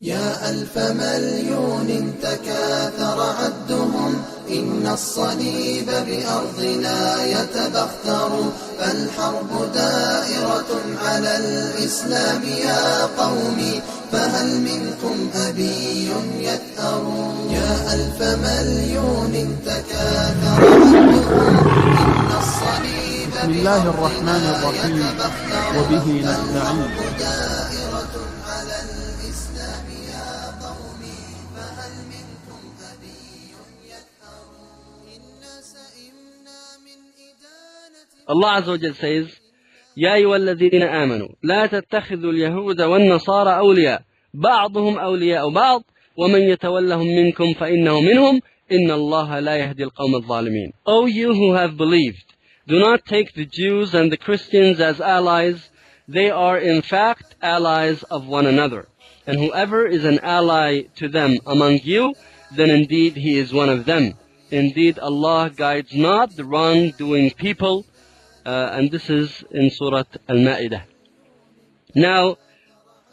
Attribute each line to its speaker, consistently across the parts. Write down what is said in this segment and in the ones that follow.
Speaker 1: يا ألف مليون تكاثر عدهم إن الصليب بأرضنا يتبختر فالحرب دائرة على الإسلام يا قومي فهل منكم أبي يثأر يا ألف مليون تكاثر عدهم إن الصليب
Speaker 2: بسم الله الرحمن الرحيم وبه نستعين
Speaker 3: Allah Azza wa Jal says, يا أيها الذين آمنوا لا تتخذوا اليهود والنصارى أولياء بعضهم أولياء بعض ومن يتولهم منكم فإنه منهم إن الله لا يهدي القوم الظالمين. O you who have believed, do not take the Jews and the Christians as allies. They are in fact allies of one another. And whoever is an ally to them among you, then indeed he is one of them. Indeed Allah guides not the wrongdoing people. And this is in Surah Al Ma'idah. Now,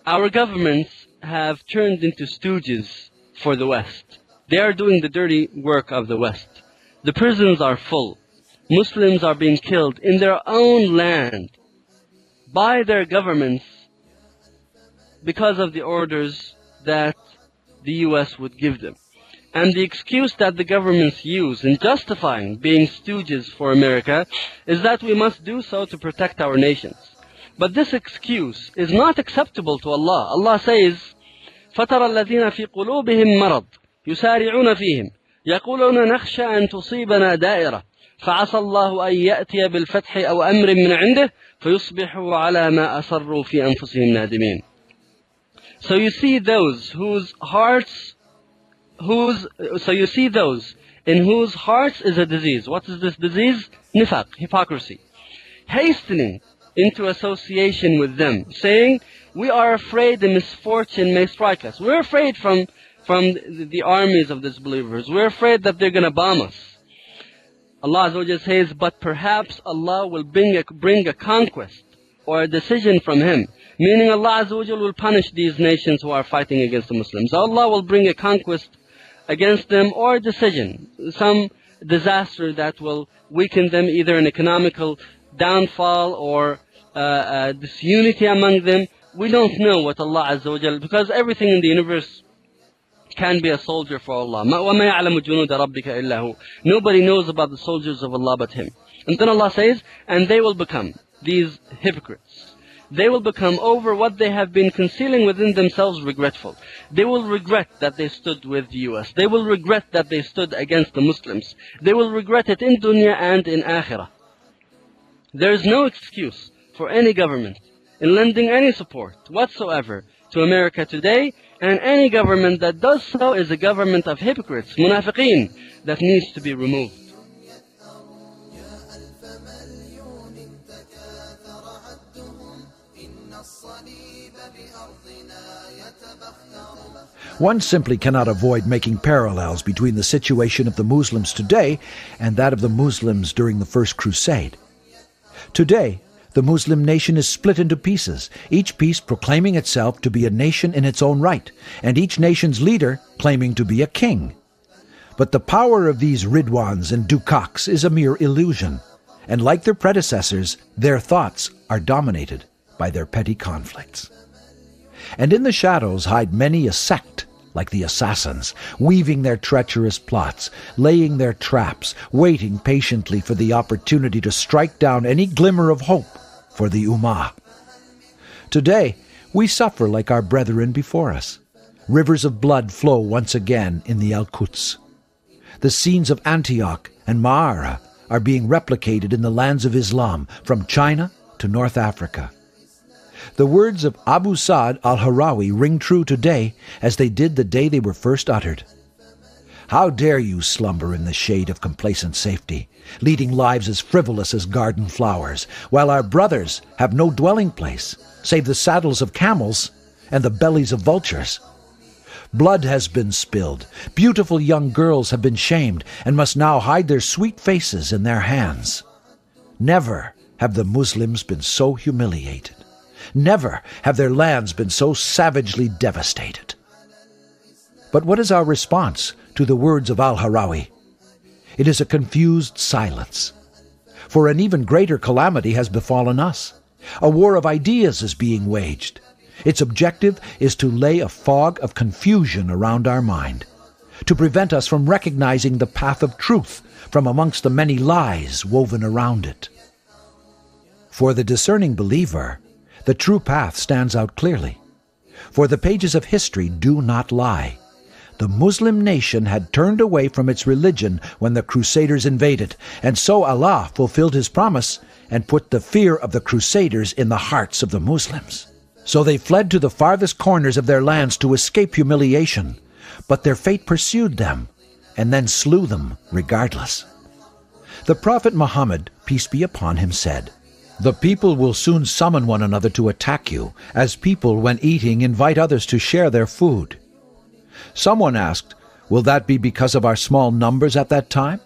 Speaker 3: our governments have turned into stooges for the West. They are doing the dirty work of the West. The prisons are full. Muslims are being killed in their own land by their governments because of the orders that the US would give them. And the excuse that the governments use in justifying being stooges for America is that we must do so to protect our nations. But this excuse is not acceptable to Allah. Allah says, فَتَرَى الَّذِينَ فِي قُلُوبِهِمْ مَرَضٍ يُسَارِعُونَ فِيهِمْ يَقُولُونَ نَخْشَى أَن تُصِيبَنَا دَائِرَةٌ فَعَسَى اللَّهُ أَن يَأْتِيَ بِالْفَتْحِ أَوْ أَمْرٍ مِّنْ عِنْدِهِ فَيُصْبِحُوا عَلَى مَا أَصَرُّوا فِي أَنفُسِهِمْ نَادِمِينَ. So you see those in whose hearts is a disease. What is this disease? Nifaq, hypocrisy. Hastening into association with them, saying, we are afraid the misfortune may strike us. We're afraid from the armies of disbelievers. We're afraid that they're going to bomb us. Allah Azza wa Jalla says, but perhaps Allah will bring a conquest or a decision from Him. Meaning Allah Azza wa Jalla will punish these nations who are fighting against the Muslims. Allah will bring a conquest against them or a decision, some disaster that will weaken them, either an economical downfall or disunity among them. We don't know what Allah Azza wa Jalla, because everything in the universe can be a soldier for Allah. وَمَا يَعْلَمُ جُنُودَ رَبِّكَ إِلَّا هُ. Nobody knows about the soldiers of Allah but Him. And then Allah says, and they will become, these hypocrites, they will become over what they have been concealing within themselves regretful. They will regret that they stood with the US. They will regret that they stood against the Muslims. They will regret it in dunya and in akhirah. There is no excuse for any government in lending any support whatsoever to America today, and any government that does so is a government of hypocrites, munafiqeen, that needs to be removed.
Speaker 4: One simply cannot avoid making parallels between the situation of the Muslims today and that of the Muslims during the First Crusade. Today, the Muslim nation is split into pieces, each piece proclaiming itself to be a nation in its own right, and each nation's leader claiming to be a king. But the power of these Ridwans and Dukaks is a mere illusion, and like their predecessors, their thoughts are dominated by their petty conflicts. And in the shadows hide many a sect, like the assassins, weaving their treacherous plots, laying their traps, waiting patiently for the opportunity to strike down any glimmer of hope for the Ummah. Today, we suffer like our brethren before us. Rivers of blood flow once again in the Al-Quds. The scenes of Antioch and Ma'ara are being replicated in the lands of Islam, from China to North Africa. The words of Abu Sa'd al-Harawi ring true today as they did the day they were first uttered. How dare you slumber in the shade of complacent safety, leading lives as frivolous as garden flowers, while our brothers have no dwelling place, save the saddles of camels and the bellies of vultures. Blood has been spilled, beautiful young girls have been shamed, and must now hide their sweet faces in their hands. Never have the Muslims been so humiliated. Never have their lands been so savagely devastated. But what is our response to the words of Al-Harawi? It is a confused silence. For an even greater calamity has befallen us. A war of ideas is being waged. Its objective is to lay a fog of confusion around our mind, to prevent us from recognizing the path of truth from amongst the many lies woven around it. For the discerning believer, the true path stands out clearly. For the pages of history do not lie. The Muslim nation had turned away from its religion when the Crusaders invaded, and so Allah fulfilled His promise and put the fear of the Crusaders in the hearts of the Muslims. So they fled to the farthest corners of their lands to escape humiliation, but their fate pursued them and then slew them regardless. The Prophet Muhammad, peace be upon him, said, "The people will soon summon one another to attack you, as people when eating invite others to share their food." Someone asked, "Will that be because of our small numbers at that time?"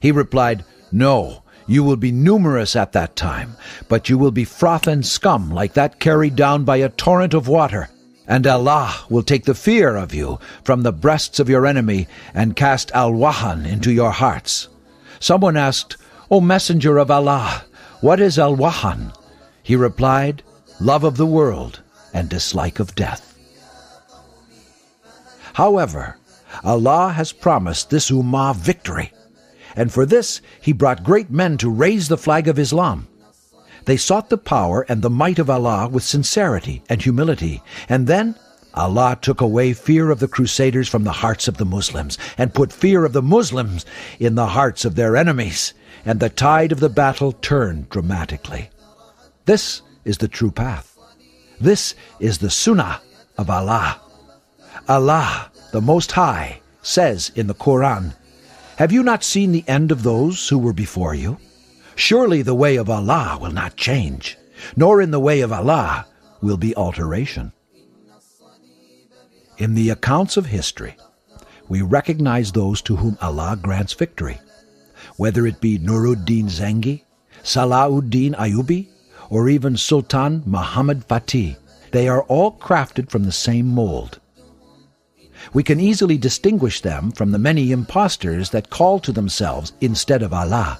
Speaker 4: He replied, "No, you will be numerous at that time, but you will be froth and scum like that carried down by a torrent of water, and Allah will take the fear of you from the breasts of your enemy and cast al-wahan into your hearts." Someone asked, "O Messenger of Allah, what is al-wahan?" He replied, "Love of the world and dislike of death." However, Allah has promised this ummah victory, and for this He brought great men to raise the flag of Islam. They sought the power and the might of Allah with sincerity and humility, and then Allah took away fear of the Crusaders from the hearts of the Muslims, and put fear of the Muslims in the hearts of their enemies, and the tide of the battle turned dramatically. This is the true path. This is the Sunnah of Allah. Allah, the Most High, says in the Quran, "Have you not seen the end of those who were before you? Surely the way of Allah will not change, nor in the way of Allah will be alteration." In the accounts of history, we recognize those to whom Allah grants victory, whether it be Nuruddin Zengi, Salahuddin Ayyubi, or even Sultan Muhammad Fatih. They are all crafted from the same mold. We can easily distinguish them from the many impostors that call to themselves instead of Allah.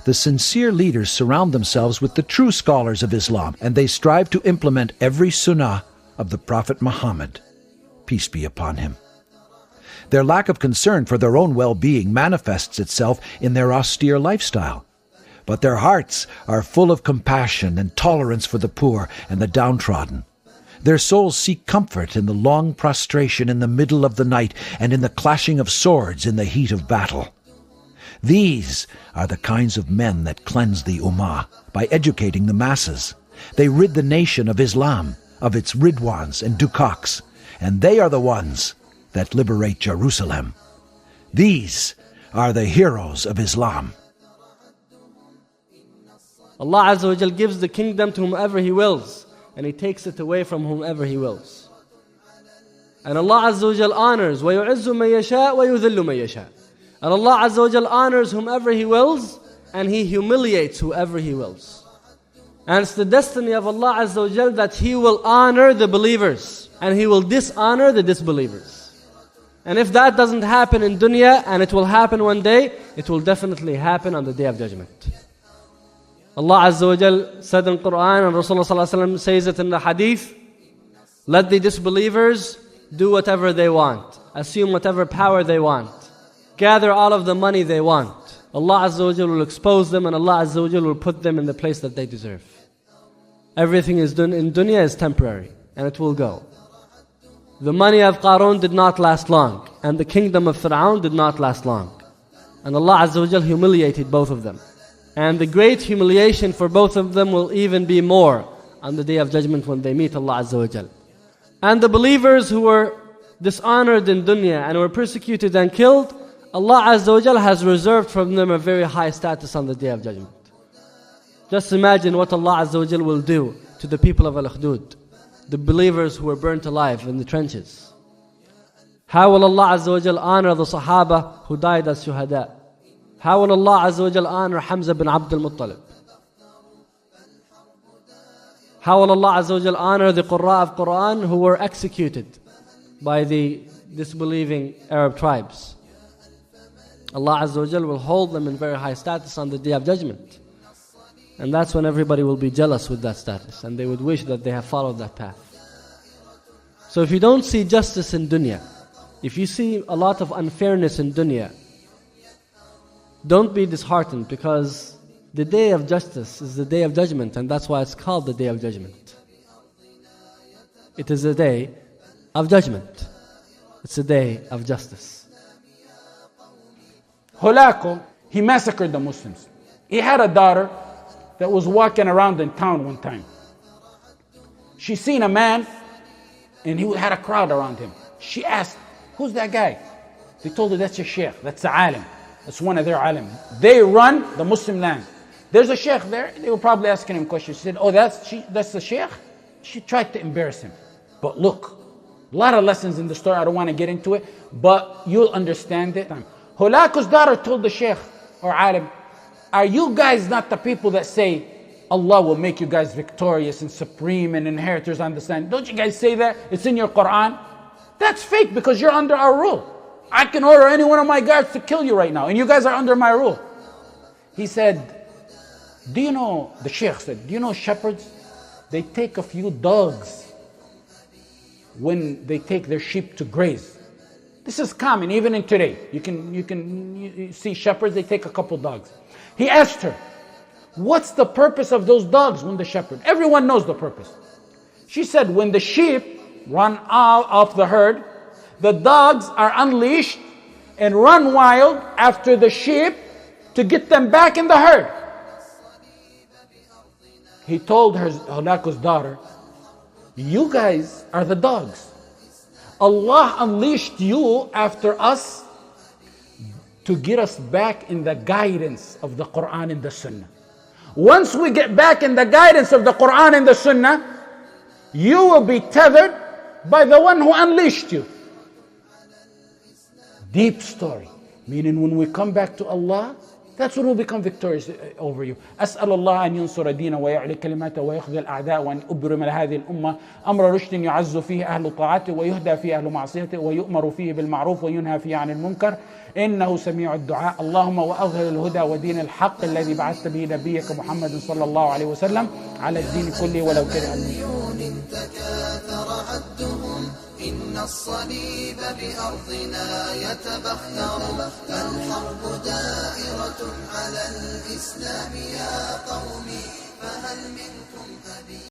Speaker 4: The sincere leaders surround themselves with the true scholars of Islam, and they strive to implement every sunnah of the Prophet Muhammad, peace be upon him. Their lack of concern for their own well-being manifests itself in their austere lifestyle, but their hearts are full of compassion and tolerance for the poor and the downtrodden. Their souls seek comfort in the long prostration in the middle of the night and in the clashing of swords in the heat of battle. These are the kinds of men that cleanse the Ummah by educating the masses. They rid the nation of Islam, of its Ridwans and Dukaks, and they are the ones that liberate Jerusalem. These are the heroes of Islam.
Speaker 3: Allah Azza wa Jal gives the kingdom to whomever He wills, and He takes it away from whomever He wills. And Allah Azza wa Jal honors, وَيُعِزُّ مَن يَشَاءُ وَيُذِلُّ مَن يَشَاءُ. And Allah Azza wa Jal honors whomever He wills, and He humiliates whoever He wills. And it's the destiny of Allah Azza wa Jal that He will honor the believers, and He will dishonor the disbelievers. And if that doesn't happen in dunya, and it will happen one day, it will definitely happen on the Day of Judgment. Allah Azza wa Jal said in Quran, and Rasulullah Sallallahu Alaihi Wasallam says it in the Hadith, let the disbelievers do whatever they want, assume whatever power they want, gather all of the money they want. Allah Azza wa Jal will expose them, and Allah Azza wa Jal will put them in the place that they deserve. Everything is done in dunya is temporary, and it will go. The money of Qarun did not last long, and the kingdom of Fir'aun did not last long. And Allah Azza wa Jal humiliated both of them. And the great humiliation for both of them will even be more on the Day of Judgment when they meet Allah Azza wa Jal. And the believers who were dishonored in dunya and were persecuted and killed, Allah Azza wa Jal has reserved from them a very high status on the Day of Judgment. Just imagine what Allah Azza wa Jal will do to the people of Al-Ukhdud, the believers who were burnt alive in the trenches. How will Allah Azza wa Jal honor the Sahaba who died as shuhada? How will Allah Azza wa Jal honor Hamza bin Abdul Muttalib? How will Allah Azza wa Jal honor the Qurra of Quran who were executed by the disbelieving Arab tribes. Allah Azza wa Jal will hold them in very high status on the Day of Judgment. And that's when everybody will be jealous with that status, and they would wish that they have followed that path. So if you don't see justice in dunya, if you see a lot of unfairness in dunya, don't be disheartened, because the Day of Justice is the Day of Judgment, and that's why it's called the Day of Judgment. It is a day of judgment. It's a day of justice.
Speaker 5: Holako, he massacred the Muslims. He had a daughter that was walking around in town one time. She seen a man and he had a crowd around him. She asked, "Who's that guy?" They told her, "That's a sheikh, that's a alim. That's one of their alim. They run the Muslim land. There's a sheikh there." They were probably asking him questions. She said, "Oh, that's the sheikh?" She tried to embarrass him. But look, a lot of lessons in the story. I don't want to get into it, but you'll understand it. Hulaku's daughter told the sheikh or alim, "Are you guys not the people that say Allah will make you guys victorious and supreme and inheritors on this land? Don't you guys say that? It's in your Quran." "That's fake, because you're under our rule. I can order any one of my guards to kill you right now, and you guys are under my rule." He said, "Do you know," the sheikh said, "do you know shepherds? They take a few dogs when they take their sheep to graze." This is common even in today. You can see shepherds, they take a couple dogs. He asked her, "What's the purpose of those dogs when the shepherd?" Everyone knows the purpose. She said, "When the sheep run out of the herd, the dogs are unleashed and run wild after the sheep to get them back in the herd." He told her, Hulaku's daughter, "You guys are the dogs. Allah unleashed you after us to get us back in the guidance of the Quran and the Sunnah. Once we get back in the guidance of the Quran and the Sunnah, you will be tethered by the one who unleashed you." Deep story. Meaning when we come back to Allah, that's when we'll become victorious over you. أسأل الله أن ينصر دينه ويعلي كلماته ويخذل الأعداء وأن أبرم لهذه الأمة أمر رشد يعز فيه أهل طاعته ويهدى فيه أهل معصيته ويؤمر فيه بالمعروف وينهى فيه عن المنكر إنه سميع الدعاء. اللهم وأظهر الهدى ودين الحق الذي بعثت به نبيك محمد صلى الله عليه وسلم على الدين كله ولو كره المشركون.
Speaker 1: إن الصليب بأرضنا يتبختر فالحرب دائرة على الإسلام يا قومي فهل منكم أبي